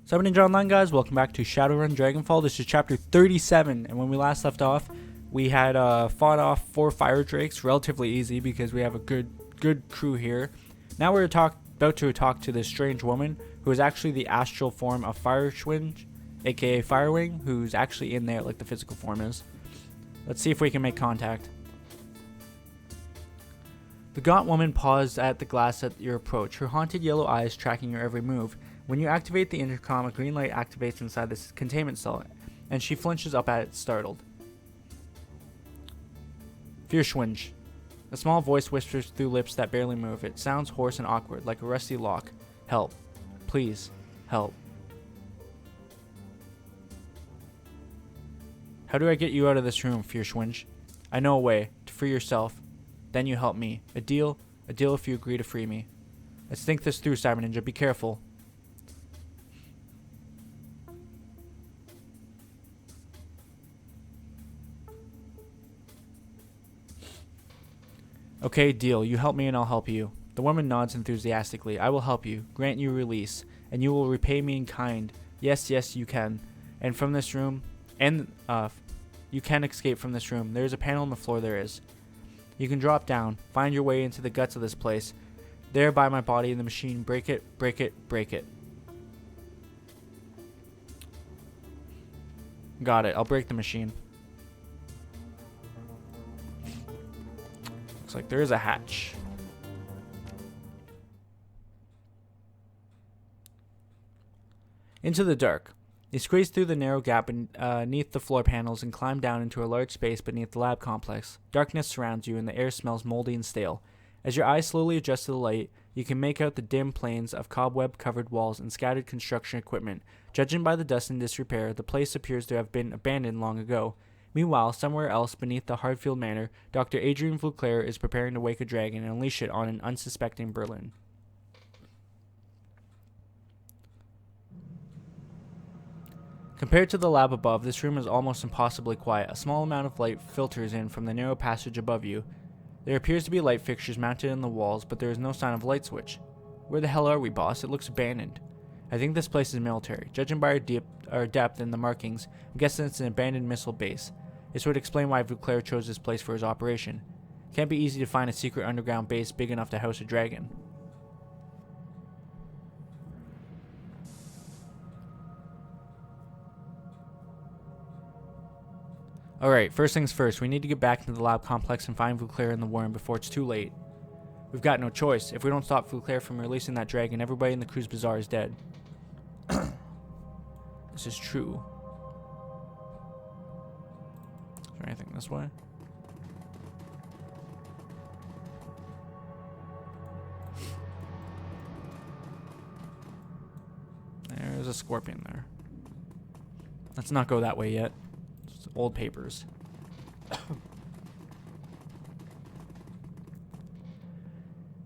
Sup Ninja Online guys, welcome back to Shadowrun Dragonfall. This is chapter 37, and when we last left off, we had fought off 4 fire drakes, relatively easy because we have a good crew here. Now we're about to talk to this strange woman, who is actually the astral form of Firewing, aka Firewing, who's actually in there like the physical form is. Let's see if we can make contact. The gaunt woman paused at the glass at your approach, her haunted yellow eyes tracking your every move. When you activate the intercom, a green light activates inside this containment cell, and she flinches up at it, startled. Firewing. A small voice whispers through lips that barely move. It sounds hoarse and awkward, like a rusty lock. Help. Please. Help. How do I get you out of this room, Firewing? I know a way. To free yourself. Then you help me. A deal? A deal if you agree to free me. Let's think this through, Cyber Ninja. Be careful. Okay, deal. You help me and I'll help you. The woman nods enthusiastically. I will help you, grant you release, and you will repay me in kind. Yes, yes, you can. And from this room, you can escape from this room. There is a panel on the floor, there is. You can drop down, find your way into the guts of this place. There by my body in the machine, break it, break it, break it. Got it, I'll break the machine. Looks like there is a hatch. Into the dark. You squeeze through the narrow gap beneath the floor panels and climb down into a large space beneath the lab complex. Darkness surrounds you and the air smells moldy and stale. As your eyes slowly adjust to the light, you can make out the dim plains of cobweb-covered walls and scattered construction equipment. Judging by the dust and disrepair, the place appears to have been abandoned long ago. Meanwhile, somewhere else beneath the Hardfield Manor, Dr. Adrian Vauclair is preparing to wake a dragon and unleash it on an unsuspecting Berlin. Compared to the lab above, this room is almost impossibly quiet. A small amount of light filters in from the narrow passage above you. There appears to be light fixtures mounted in the walls, but there is no sign of a light switch. Where the hell are we, boss? It looks abandoned. I think this place is military. Judging by our depth in the markings, I'm guessing it's an abandoned missile base. This would explain why Vauclair chose this place for his operation. Can't be easy to find a secret underground base big enough to house a dragon. Alright, first things first, we need to get back into the lab complex and find Vauclair in the worm before it's too late. We've got no choice. If we don't stop Vauclair from releasing that dragon, everybody in the crew's bazaar is dead. This is true. Is there anything this way? There's a scorpion there. Let's not go that way yet. It's old papers.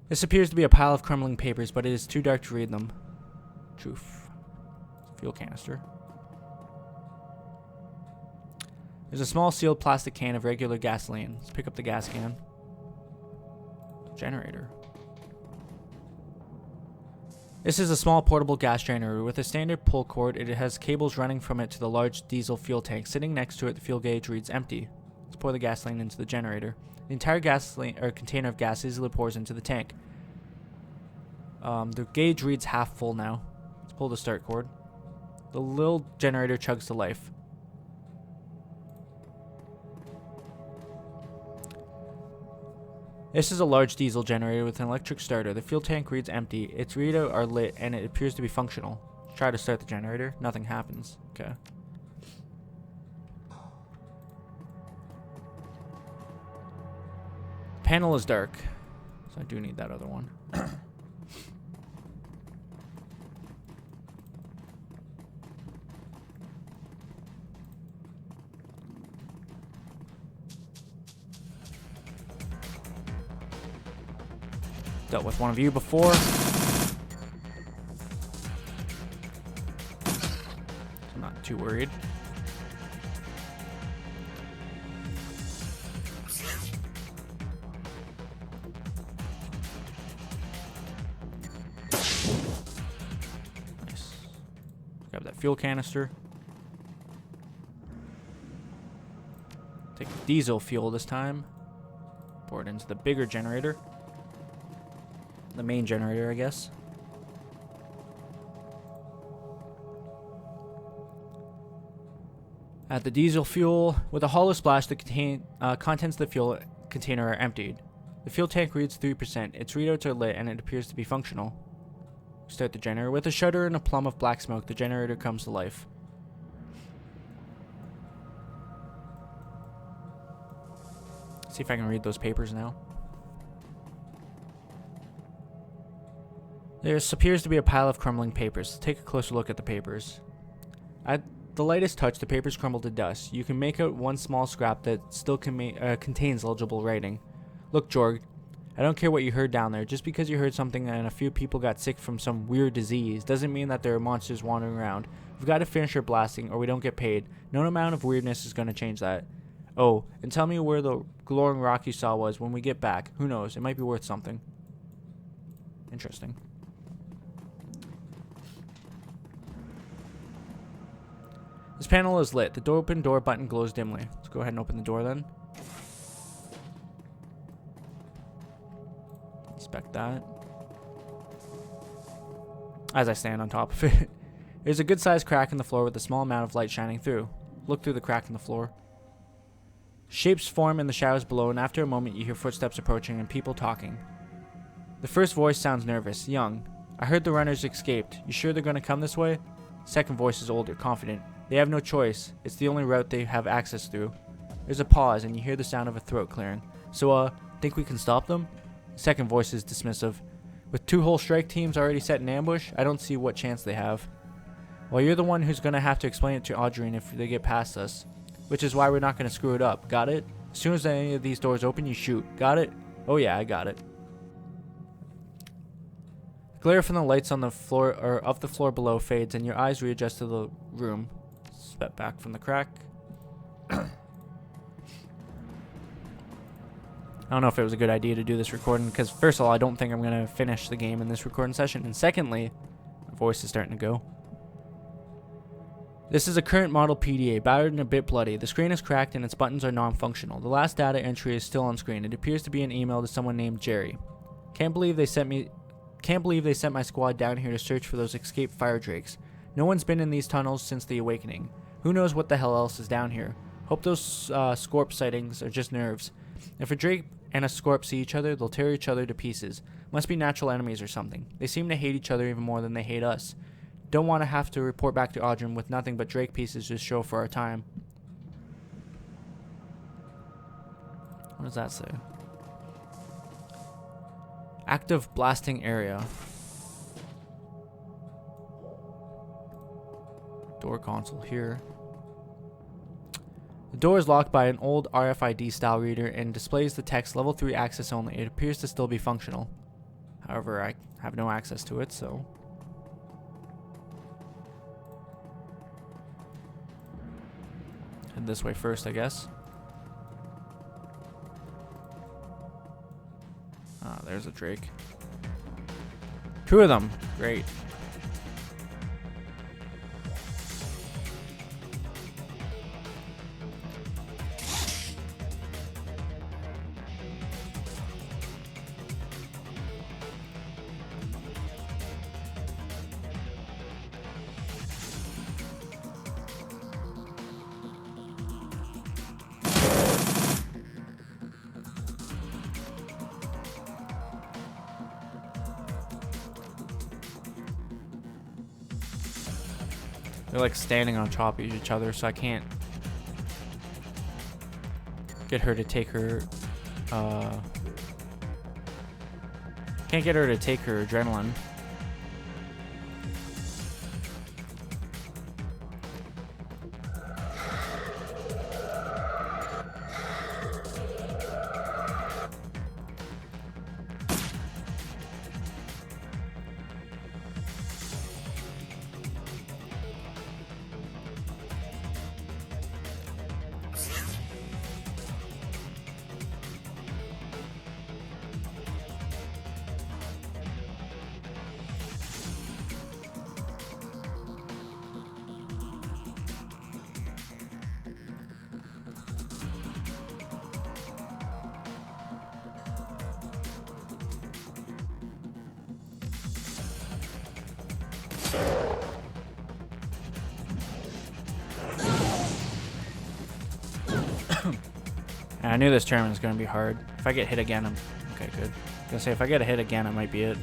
This appears to be a pile of crumbling papers, but it is too dark to read them. Truth. Fuel canister. There's a small sealed plastic can of regular gasoline. Let's pick up the gas can. Generator. This is a small portable gas generator. With a standard pull cord, it has cables running from it to the large diesel fuel tank. Sitting next to it, the fuel gauge reads empty. Let's pour the gasoline into the generator. The entire gasoline container of gas easily pours into the tank. The gauge reads half full now. Let's pull the start cord. The little generator chugs to life. This is a large diesel generator with an electric starter. The fuel tank reads empty. Its readout are lit and it appears to be functional. Try to start the generator. Nothing happens. Okay. Panel is dark, so I do need that other one. Dealt with one of you before. I'm not too worried. fuel canister. Take diesel fuel this time. Pour it into the bigger generator. The main generator, I guess. Add the diesel fuel. With a hollow splash, the contents of the fuel container are emptied. The fuel tank reads 3%. Its readouts are lit and it appears to be functional. Start the generator. With a shudder and a plum of black smoke, the generator comes to life. See if I can read those papers now. There appears to be a pile of crumbling papers. Take a closer look at the papers. At the lightest touch, the papers crumble to dust. You can make out one small scrap that still contains legible writing. Look, Jorg, I don't care what you heard down there. Just because you heard something and a few people got sick from some weird disease doesn't mean that there are monsters wandering around. We've got to finish our blasting or we don't get paid. No amount of weirdness is going to change that. Oh, and tell me where the glowing rock you saw was when we get back. Who knows? It might be worth something. Interesting. This panel is lit. The open door button glows dimly. Let's go ahead and open the door then. Inspect that. As I stand on top of it. There's a good-sized crack in the floor with a small amount of light shining through. Look through the crack in the floor. Shapes form in the shadows below, and after a moment you hear footsteps approaching and people talking. The first voice sounds nervous, young. I heard the runners escaped. You sure they're going to come this way? Second voice is older, confident. They have no choice. It's the only route they have access through. There's a pause, and you hear the sound of a throat clearing. So, think we can stop them? Second voice is dismissive. With 2 whole strike teams already set in ambush, I don't see what chance they have. Well, you're the one who's going to have to explain it to Audrine if they get past us. Which is why we're not going to screw it up. Got it? As soon as any of these doors open, you shoot. Got it? Oh yeah, I got it. Glare from the lights on the floor or of the floor below fades, and your eyes readjust to the room. Step back from the crack. I don't know if it was a good idea to do this recording because first of all, I don't think I'm going to finish the game in this recording session, and secondly, my voice is starting to go. This is a current model PDA, battered and a bit bloody. The screen is cracked and its buttons are non-functional. The last data entry is still on screen. It appears to be an email to someone named Jerry. Can't believe they sent my squad down here to search for those escaped fire drakes. No one's been in these tunnels since the awakening. Who knows what the hell else is down here? Hope those Scorp sightings are just nerves. If a drake and a Scorp see each other, they'll tear each other to pieces. Must be natural enemies or something. They seem to hate each other even more than they hate us. Don't want to have to report back to Audrine with nothing but drake pieces to show for our time. What does that say? Active blasting area. Door console here. The door is locked by an old RFID style reader and displays the text level 3 access only. It appears to still be functional. However, I have no access to it, so... Head this way first, I guess. Ah, there's a drake. 2 of them. Great. They're like standing on top of each other, so I can't get her to take her, can't get her to take her adrenaline. I knew this tournament was going to be hard. If I get hit again, I'm... Okay, good. I was going to say, if I get a hit again, it might be it.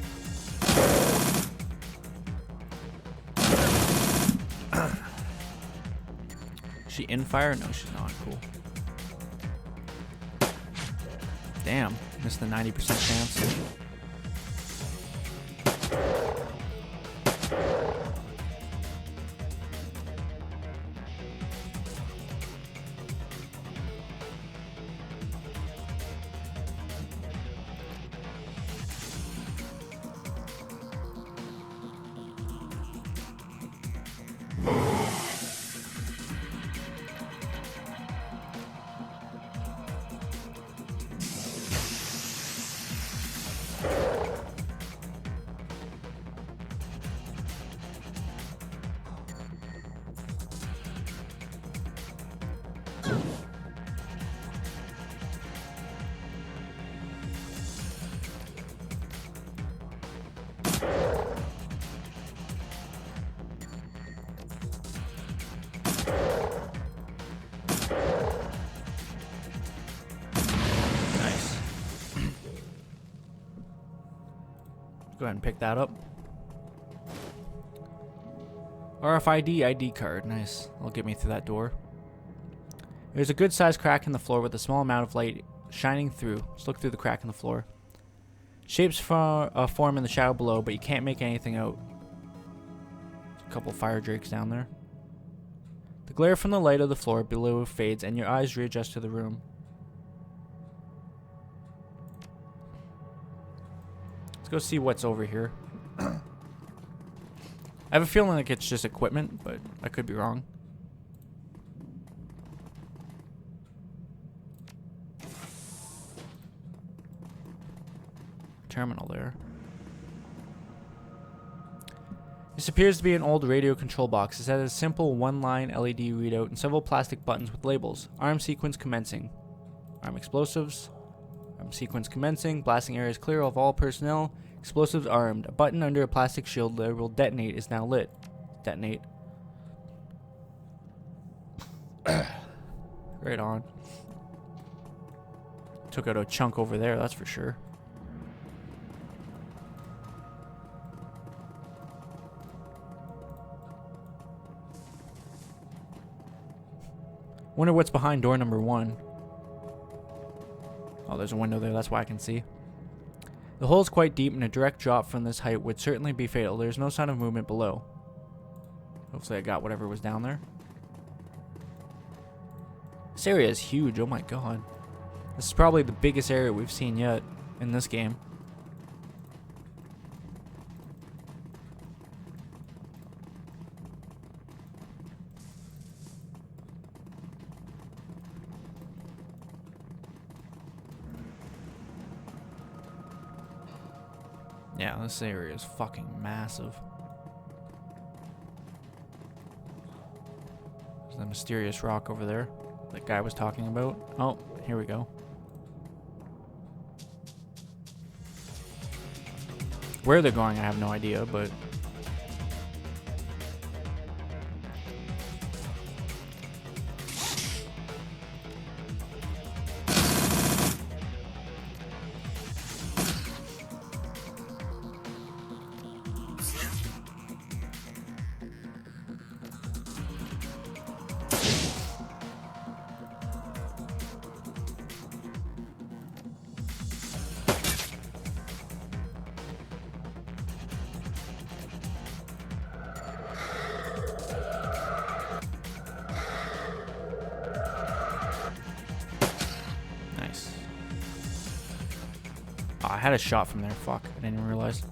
Is she in fire? No, she's not. Cool. Damn. Missed the 90% chance. Go ahead and pick that up. RFID ID card. Nice. That'll get me through that door. There's a good sized crack in the floor with a small amount of light shining through. Let's look through the crack in the floor. Shapes form in the shadow below, but you can't make anything out. There's a couple fire drakes down there. The glare from the light of the floor below fades and your eyes readjust to the room. Go see what's over here. I have a feeling like it's just equipment, but I could be wrong. Terminal there. This appears to be an old radio control box. It has a simple one-line LED readout and several plastic buttons with labels. Arm sequence commencing. Arm explosives. Sequence commencing. Blasting areas clear of all personnel. Explosives armed. A button under a plastic shield labeled detonate is now lit. Detonate. Right on. Took out a chunk over there, that's for sure. Wonder what's behind door number 1. Oh, there's a window there, that's why I can see. The hole is quite deep and a direct drop from this height would certainly be fatal. There's no sign of movement below. Hopefully I got whatever was down there. This area is huge, oh my god. This is probably the biggest area we've seen yet in this game. Yeah, this area is fucking massive. There's the mysterious rock over there that guy was talking about. Oh, here we go. Where they're going, I have no idea, but... Oh, I had a shot from there. Fuck. I didn't even realize.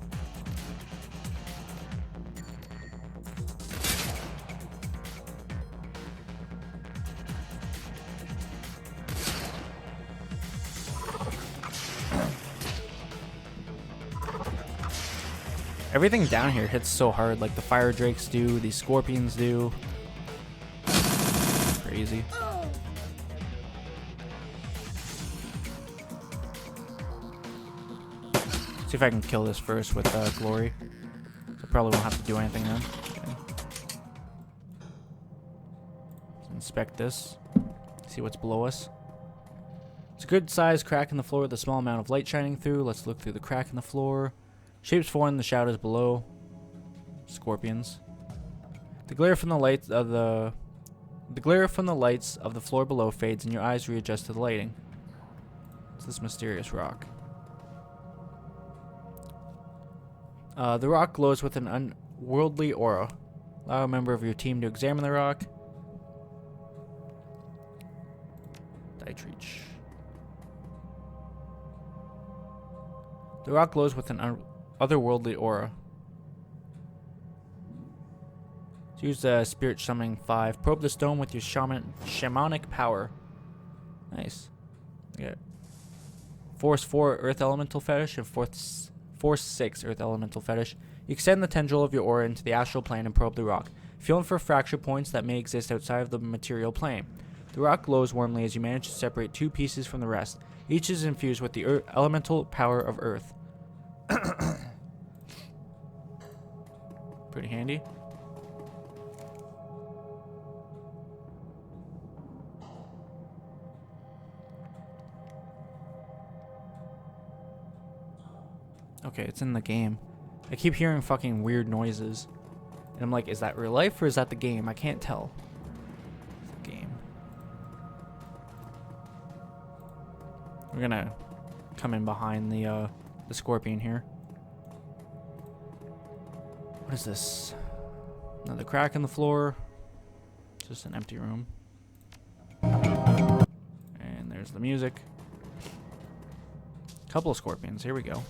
Everything down here hits so hard, like the fire drakes do, these scorpions do. Crazy. See if I can kill this first with glory. So probably won't have to do anything then. Okay. Let's inspect this. See what's below us. a good sized crack in the floor with a small amount of light shining through. Let's look through the crack in the floor. Shapes form in the shadows below. Scorpions. The glare from the lights of the floor below fades and your eyes readjust to the lighting. What's this mysterious rock? The rock glows with an unworldly aura. Allow a member of your team to examine the rock. Dietrich. The rock glows with an otherworldly aura. Use the Spirit Summoning 5. Probe the stone with your shamanic power. Nice. Yeah. Force 4 Earth Elemental Fetish and Force 6 Earth Elemental Fetish. You extend the tendril of your aura into the astral plane and probe the rock, feeling for fracture points that may exist outside of the material plane. The rock glows warmly as you manage to separate two pieces from the rest. Each is infused with the elemental power of Earth. Pretty handy. Okay, it's in the game. I keep hearing fucking weird noises. And I'm like, is that real life or is that the game? I can't tell. It's the game. We're gonna come in behind the scorpion here. What is this? Another crack in the floor. Just an empty room. And there's the music. Couple of scorpions. Here we go.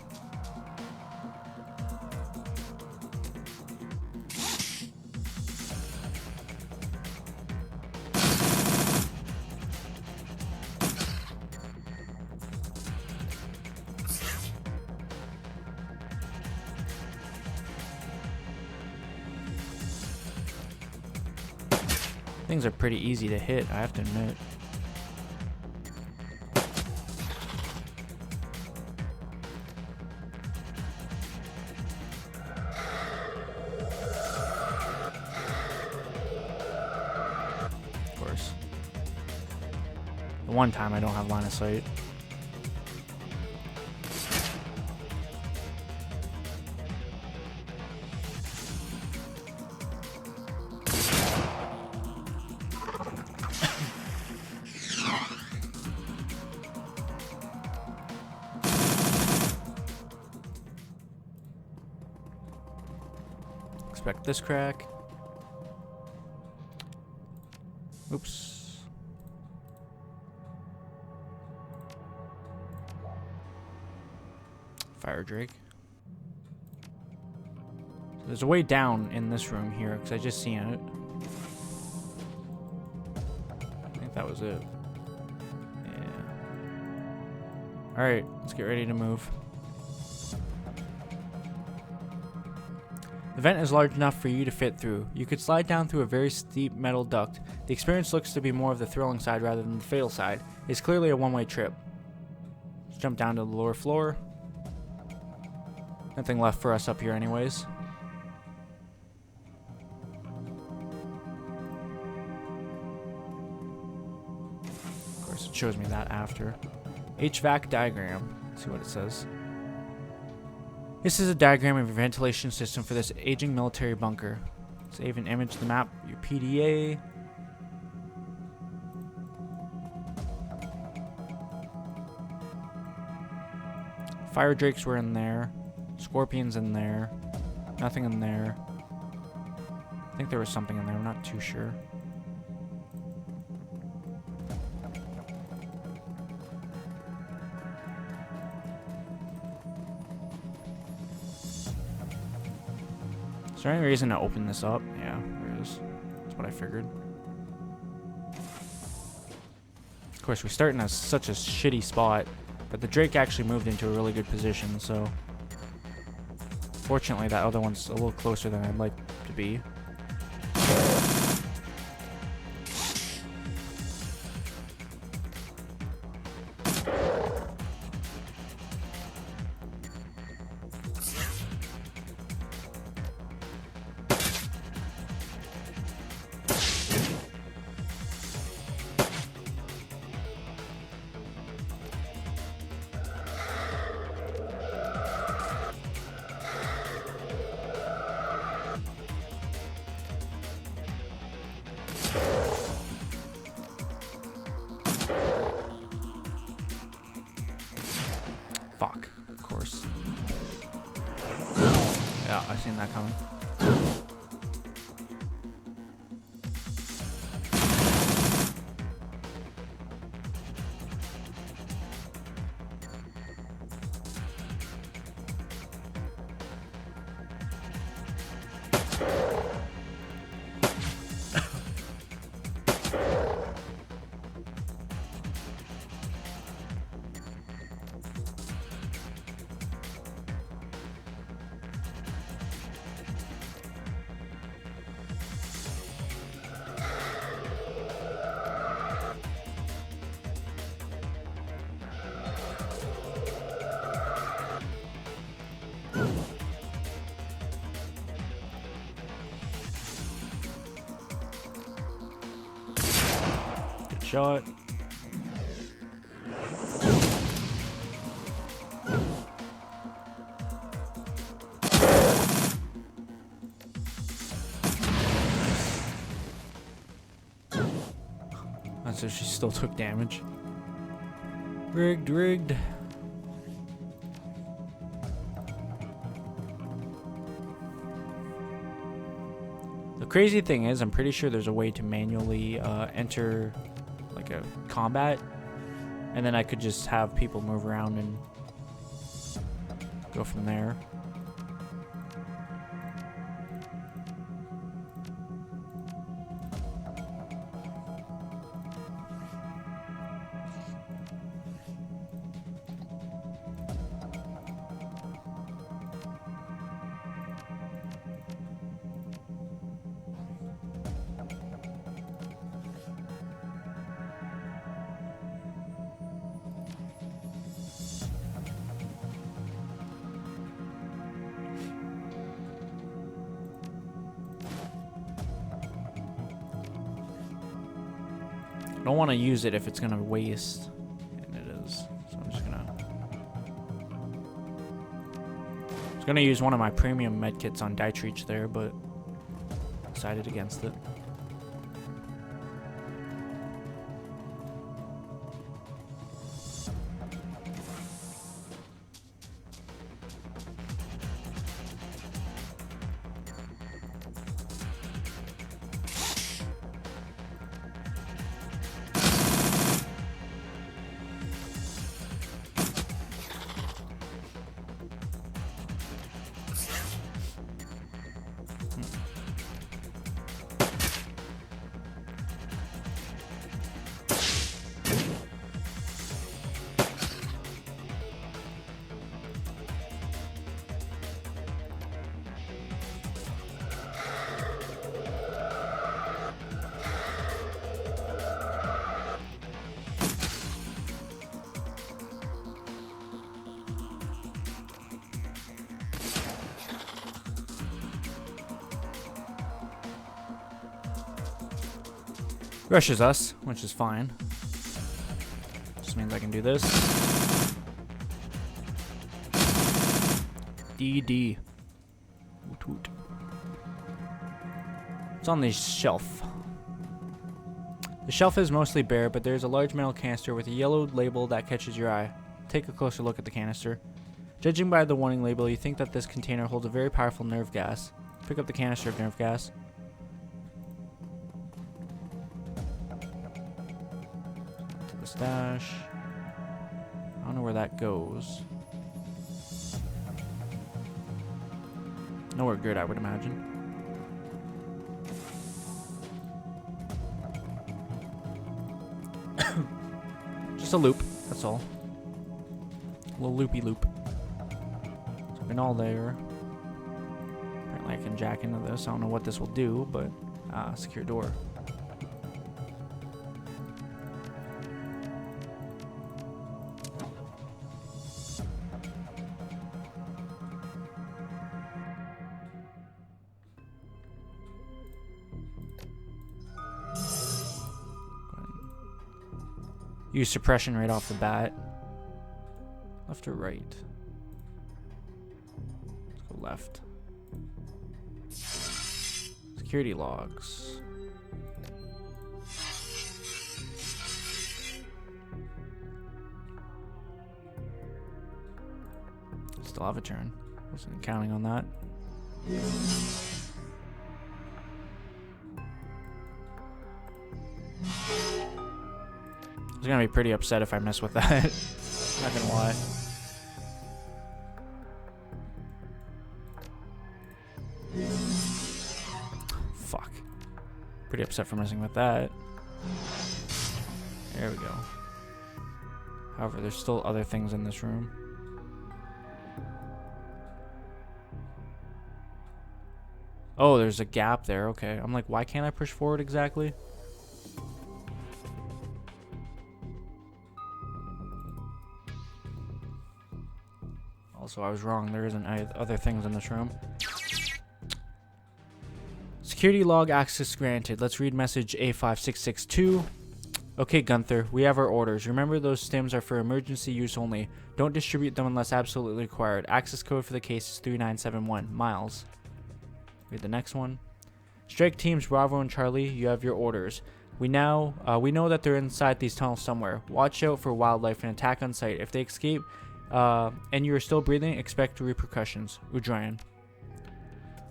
Things are pretty easy to hit, I have to admit. Of course. The one time I don't have line of sight. Expect this crack. Oops. Fire Drake. So there's a way down in this room here, because I just seen it. I think that was it. Yeah. Alright, let's get ready to move. The vent is large enough for you to fit through. You could slide down through a very steep metal duct. The experience looks to be more of the thrilling side rather than the fatal side. It's clearly a one-way trip. Let's jump down to the lower floor. Nothing left for us up here anyways. Of course, it shows me that after. HVAC diagram. Let's see what it says. This is a diagram of your ventilation system for this aging military bunker. Save and image the map, your PDA. Fire drakes were in there. Scorpions in there. Nothing in there. I think there was something in there, I'm not too sure. Is there any reason to open this up? Yeah, there is. That's what I figured. Of course, we start in such a shitty spot, but the Drake actually moved into a really good position, so... Fortunately, that other one's a little closer than I'd like to be. Fuck, of course. Yeah, I seen that coming. Good shot. That's if she still took damage. Rigged, rigged. The crazy thing is, I'm pretty sure there's a way to manually enter like a combat, and then I could just have people move around and go from there. I don't want to use it if it's gonna waste, and it is. So I'm just gonna use one of my premium medkits on Dietrich there, but decided against it. Rushes us, which is fine. Just means I can do this. DD. Woot woot. It's on the shelf. The shelf is mostly bare, but there's a large metal canister with a yellow label that catches your eye. Take a closer look at the canister. Judging by the warning label, you think that this container holds a very powerful nerve gas. Pick up the canister of nerve gas. Stash. I don't know where that goes. Nowhere good, I would imagine. Just a loop, that's all. A little loopy loop. So in all there. Apparently I can jack into this. I don't know what this will do, but secure door. Use suppression right off the bat. Left or right? Let's go left. Security logs. still have a turn. Wasn't counting on that. I was gonna be pretty upset if I mess with that. Not gonna lie. Fuck. Pretty upset for messing with that. There we go. However, there's still other things in this room. Oh, there's a gap there. Okay. I'm like, why can't I push forward exactly? Also, I was wrong. There isn't other things in this room. Security log access granted. Let's read message A5662. Okay, Gunther, we have our orders. Remember, those stims are for emergency use only. Don't distribute them unless absolutely required. Access code for the case is 3971. Miles. Read the next one. Strike teams Bravo and Charlie, you have your orders. We know that they're inside these tunnels somewhere. Watch out for wildlife and attack on sight. If they escape and you are still breathing, expect repercussions. Udryan.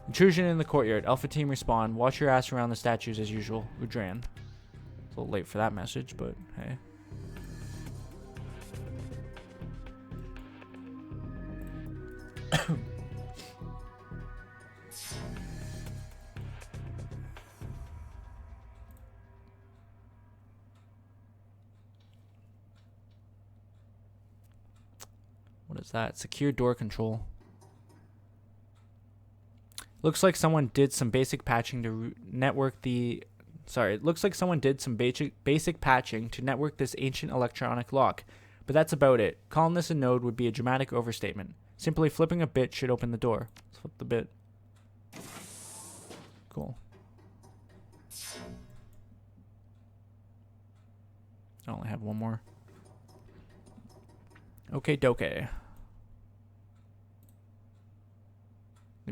Intrusion in the courtyard. Alpha team respond. Watch your ass around the statues as usual. Udryan. A little late for that message, but hey. What is that? Secure door control. Looks like someone did some basic patching to network the... Sorry, it looks like someone did some basic patching to network this ancient electronic lock. But that's about it. Calling this a node would be a dramatic overstatement. Simply flipping a bit should open the door. Let's flip the bit. Cool. I only have one more. Okay, doke. The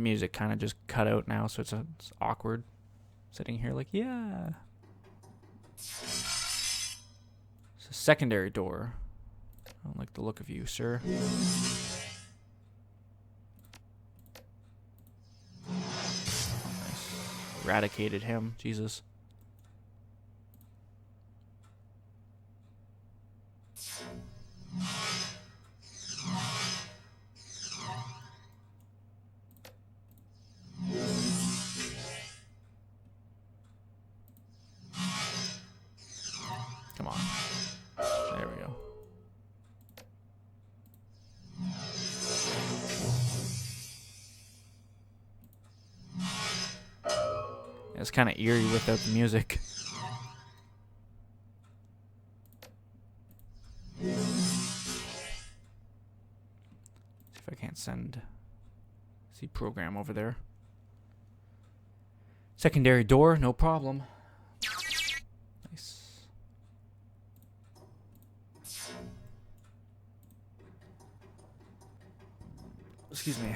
music kind of just cut out now, so it's awkward. Sitting here like, yeah. It's a secondary door. I don't like the look of you, sir. Nice. Eradicated him. Jesus. Come on. There we go. It's kind of eerie without the music. See if I can't send program over there. Secondary door, no problem. Nice. Excuse me.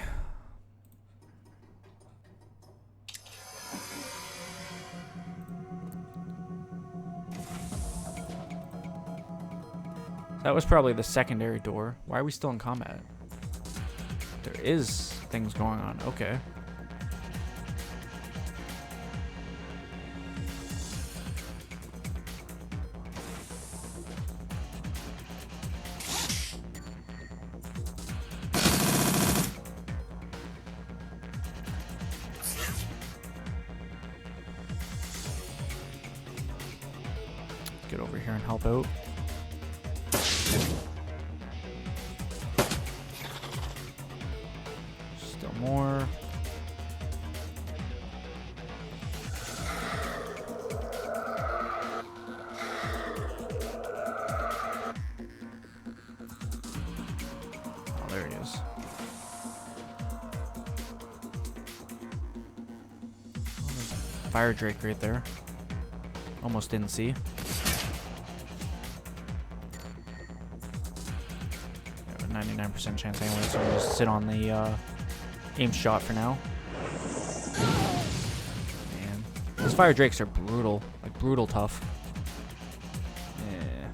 That was probably the secondary door. Why are we still in combat? There is things going on. Okay. Get over here and help out. Still more. Oh, there he is. Oh, there's a fire drake right there. Almost didn't see. 99% chance anyway, so we'll just sit on the aim shot for now. Man, these fire drakes are brutal, like brutal tough. Yeah.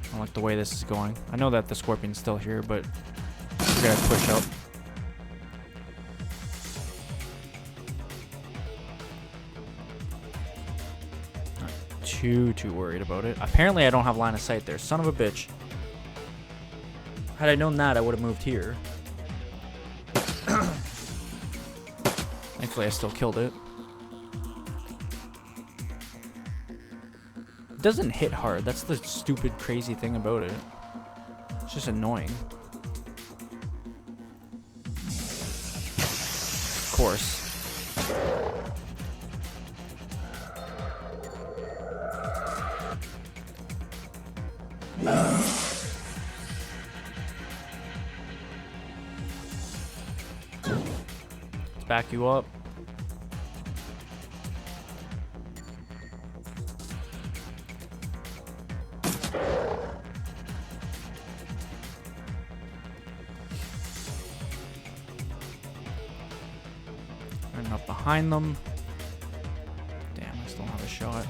I don't like the way this is going. I know that the scorpion's still here, but We're gonna push up. Not too worried about it. Apparently I don't have line of sight there. Son of a bitch. Had I known that, I would have moved here. Thankfully I still killed it. It doesn't hit hard. That's the stupid, crazy thing about it. It's just annoying. Of course. Let's back you up. And up behind them. Damn, I still don't have a shot.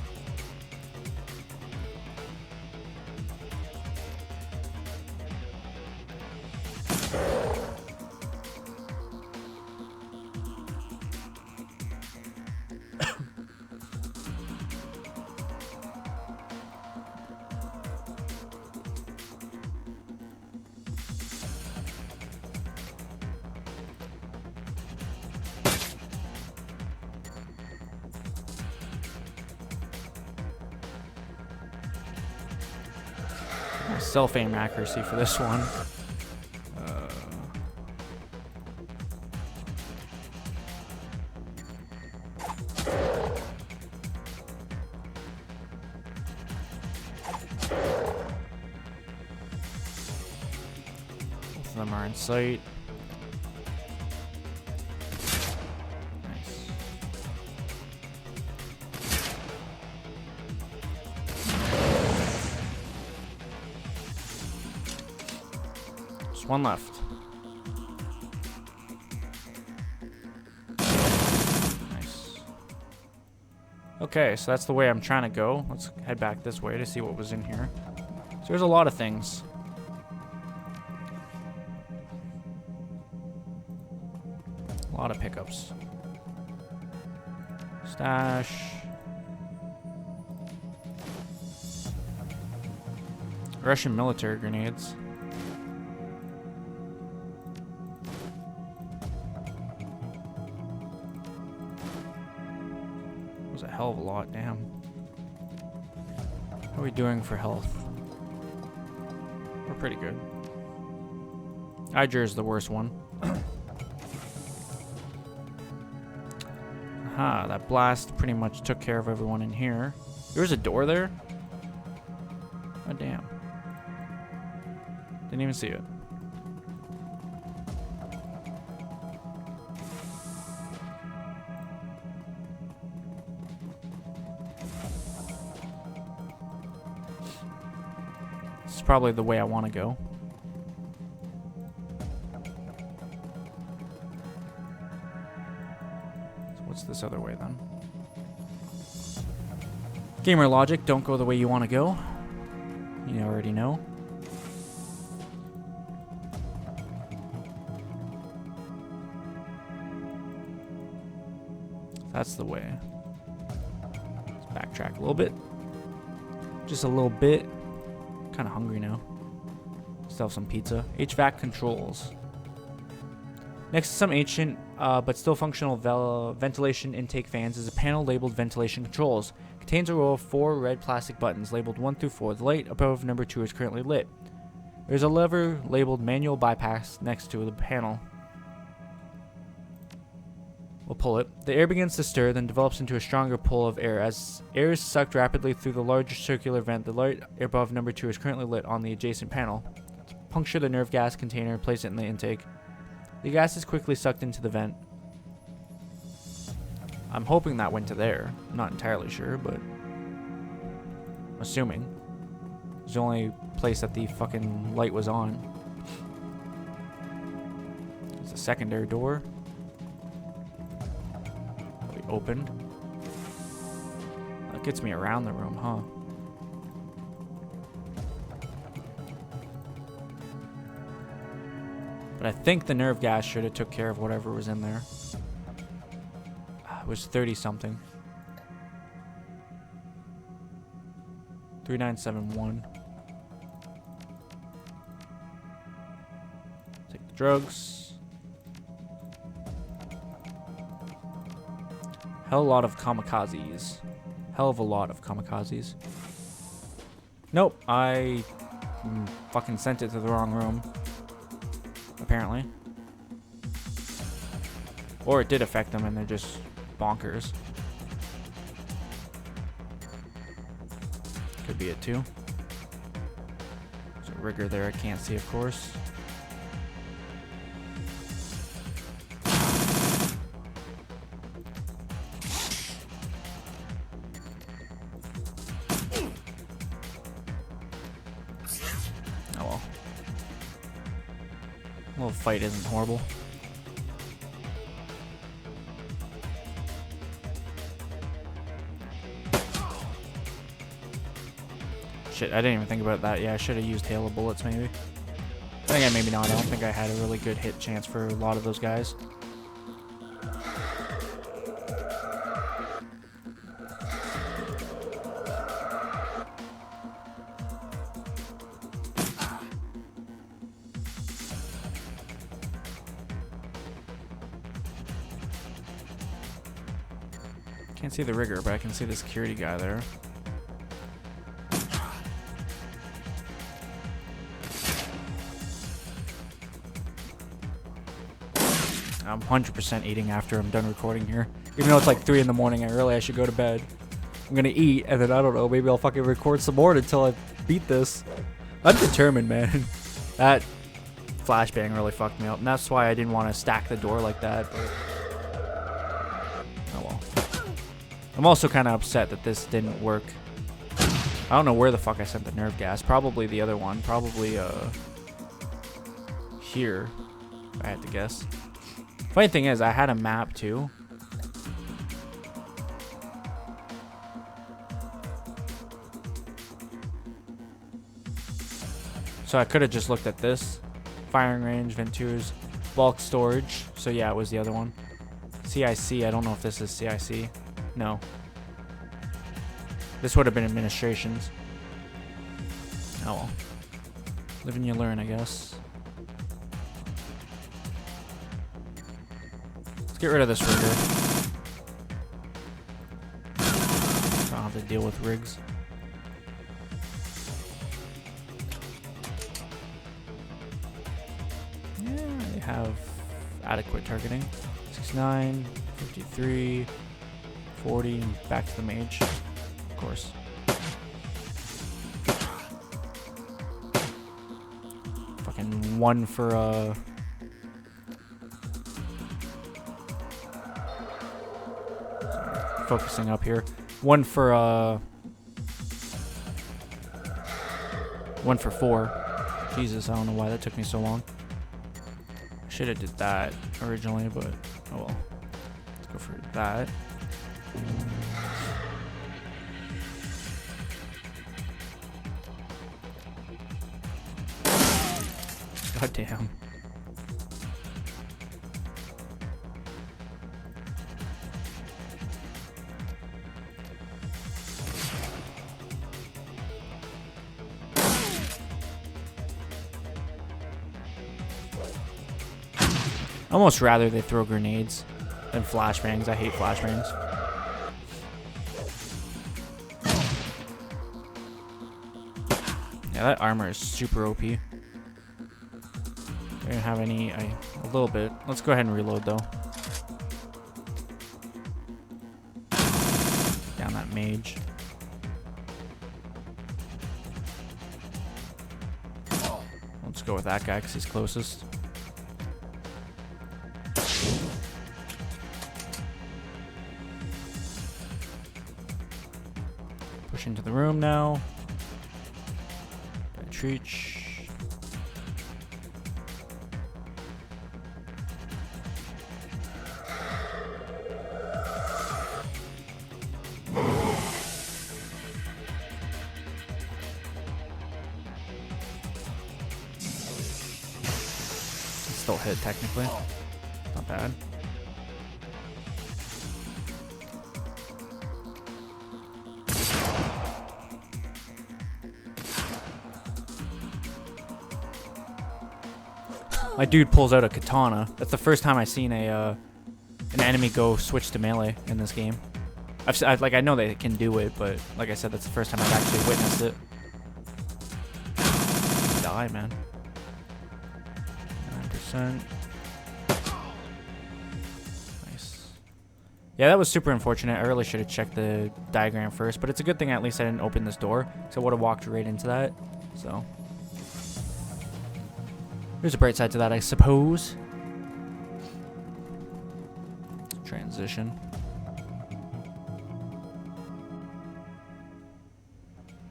Self-aim accuracy for this one. Both of them are in sight. Nice. Just one left. Nice. Okay, so that's the way I'm trying to go. Let's head back this way to see what was in here. So there's a lot of things. A lot of pickups. Stash. Russian military grenades. That was a hell of a lot, damn. How are we doing for health? We're pretty good. Iger is the worst one. Aha, that blast pretty much took care of everyone in here. There was a door there? Oh, damn. Didn't even see it. This is probably the way I want to go. What's this other way then? Gamer logic, don't go the way you want to go. You already know. That's the way. Let's backtrack a little bit. Just a little bit. Kind of hungry now. Still have some pizza. HVAC controls. Next to some ancient but still functional ventilation intake fans is a panel labeled ventilation controls. Contains a row of 4 red plastic buttons labeled 1 through 4. The light above number 2 is currently lit. There's a lever labeled manual bypass next to the panel. We'll pull it. The air begins to stir, then develops into a stronger pull of air. As air is sucked rapidly through the large circular vent, the light above number 2 is currently lit on the adjacent panel. Puncture the nerve gas container and place it in the intake. The gas is quickly sucked into the vent. I'm hoping that went to there. I'm not entirely sure, but I'm assuming. It's the only place that the fucking light was on. There's a secondary door. We opened. That gets me around the room, huh? But I think the nerve gas should have took care of whatever was in there. It was 30 something. 3971. Take the drugs. Hell of a lot of kamikazes. Hell of a lot of kamikazes. Nope, I fucking sent it to the wrong room. Apparently. Or it did affect them and they're just bonkers. Could be it too. There's a rigger there I can't see, of course. Oh well. A little fight isn't horrible. Shit, I didn't even think about that. Yeah, I should have used hail of bullets maybe. I think maybe not. I don't think I had a really good hit chance for a lot of those guys. Can't see the rigger, but I can see the security guy there. I'm 100% eating after I'm done recording here. Even though it's like 3 in the morning, I should go to bed. I'm gonna eat, and then I don't know, maybe I'll fucking record some more until I beat this. I'm determined, man. That flashbang really fucked me up, and that's why I didn't want to stack the door like that. But oh well. I'm also kind of upset that this didn't work. I don't know where the fuck I sent the nerve gas. Probably the other one. Probably here, if I had to guess. Funny thing is, I had a map too. So I could have just looked at this. Firing range, Venture's, bulk storage. So yeah, it was the other one. CIC, I don't know if this is CIC. No. This would have been administrations. Oh well. Live and you learn, I guess. Let's get rid of this rigger. I don't have to deal with rigs. Yeah, they have adequate targeting. 69, 53, 40, and back to the mage. Of course. Fucking one for focusing up here. One for 4. Jesus, I don't know why that took me so long. I should have did that originally, but oh well. Let's go for that. God damn. Almost rather they throw grenades than flashbangs. I hate flashbangs. Yeah, that armor is super OP. I don't have any, a little bit. Let's go ahead and reload though. Down that mage. Let's go with that guy because he's closest. Push into the room now. Treach. still hit technically. Not bad. My dude pulls out a katana. That's the first time I've seen an enemy go switch to melee in this game. Like I know they can do it, but like I said, that's the first time I've actually witnessed it. Die, man. 9%. Nice. Yeah, that was super unfortunate. I really should have checked the diagram first, but it's a good thing at least I didn't open this door, so I would have walked right into that. So there's a bright side to that, I suppose. Transition.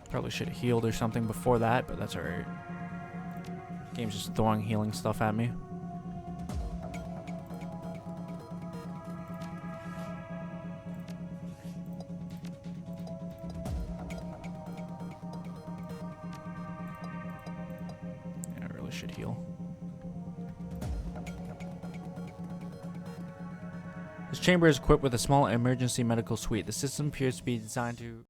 Probably should have healed or something before that, but that's alright. Game's just throwing healing stuff at me. Yeah, I really should heal. This chamber is equipped with a small emergency medical suite. The system appears to be designed to